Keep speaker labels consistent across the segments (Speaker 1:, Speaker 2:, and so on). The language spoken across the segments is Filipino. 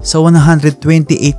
Speaker 1: Sa 128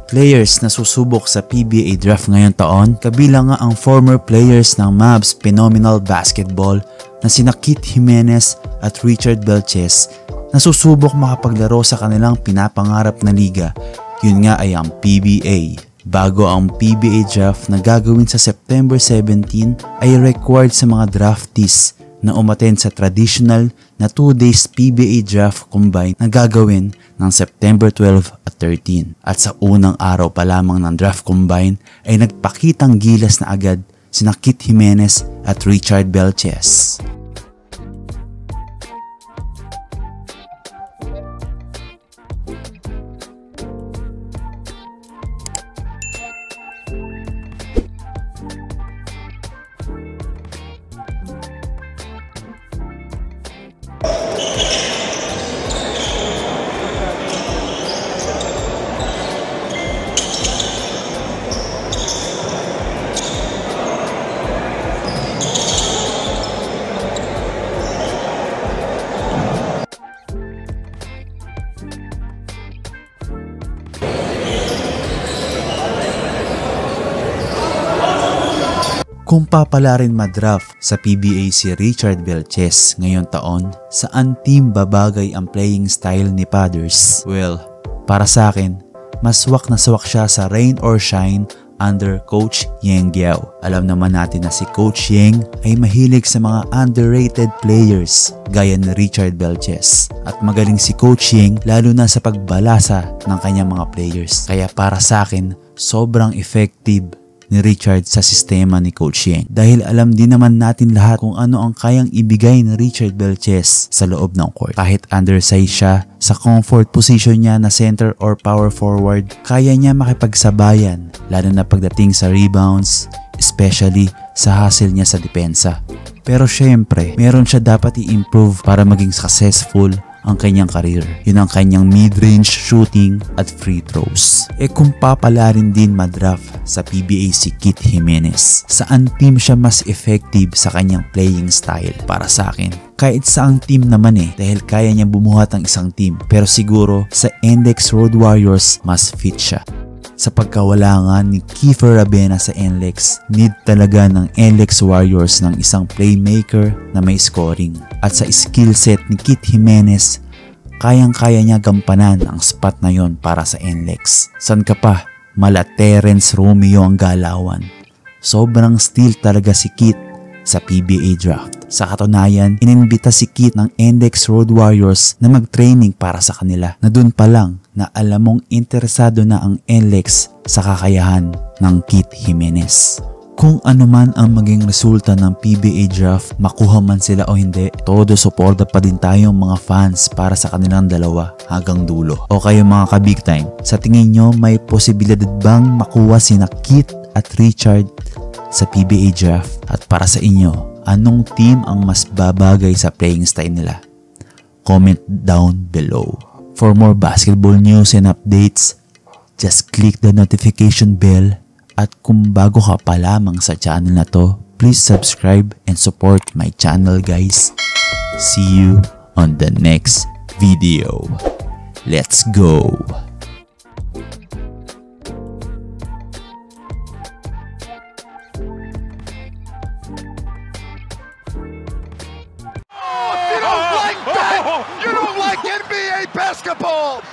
Speaker 1: players na susubok sa PBA draft ngayong taon, kabilang nga ang former players ng Mavs Phenomenal Basketball na sina Keith Jimenez at Richard Belches na susubok makapaglaro sa kanilang pinapangarap na liga. Yun nga ay ang PBA. Bago ang PBA draft na gagawin sa September 17 ay required sa mga draftees na umattend sa traditional na 2 days PBA draft combine na gagawin ng September 12 at 13. At sa unang araw pa lamang ng draft combine ay nagpakitang gilas na agad sina Keith Jimenez at Richard Belches. Kung papalarin madraft sa PBA si Richard Belches ngayong taon, saan team babagay ang playing style ni Padders? Well, para sa akin, mas swak na swak siya sa rain or shine under Coach Yeng Guiao. Alam naman natin na si Coach Yeng ay mahilig sa mga underrated players gaya ni Richard Belches. At magaling si Coach Yeng lalo na sa pagbalasa ng kanyang mga players. Kaya para sa akin, sobrang effective ni Richard sa sistema ni Coach Yeng. Dahil alam din naman natin lahat kung ano ang kayang ibigay ni Richard Belches sa loob ng court. Kahit undersized siya, sa comfort position niya na center or power forward, kaya niya makipagsabayan lalo na pagdating sa rebounds, especially sa hustle niya sa depensa. Pero syempre, meron siya dapat i-improve para maging successful ang kanyang career. Yun ang kanyang mid-range shooting at free throws. Kung papalarin din madraft sa PBA si Keith Jimenez, saan team siya mas effective sa kanyang playing style? Para sa akin, kahit saang team naman dahil kaya niya bumuhat ng isang team. Pero siguro sa NLEX Road Warriors mas fit siya. Sa pagkawala nga ni Kiefer Ravena sa NLEX, need talaga ng NLEX Warriors ng isang playmaker na may scoring. At sa skill set ni Keith Jimenez, kayang-kaya niya gampanan ang spot na yon para sa NLEX. San ka pa? Mala Terence Romeo ang galawan. Sobrang steal talaga si Keith sa PBA draft. Sa katunayan, inimbita si Keith ng NLEX Road Warriors na mag-training para sa kanila, na dun pa lang na alam mong interesado na ang NLEX sa kakayahan ng Keith Jimenez. Kung ano man ang maging resulta ng PBA draft, makuha man sila o hindi, todo suporta pa din tayong mga fans para sa kanilang dalawa hanggang dulo. O kayo mga ka-big time, sa tingin nyo may posibilidad bang makuha sina Keith at Richard sa PBA draft? At para sa inyo, anong team ang mas babagay sa playing style nila? Comment down below. For more basketball news and updates, just click the notification bell. At kung bago ka pa lamang sa channel na to, please subscribe and support my channel guys. See you on the next video. Let's go!
Speaker 2: You don't like NBA basketball!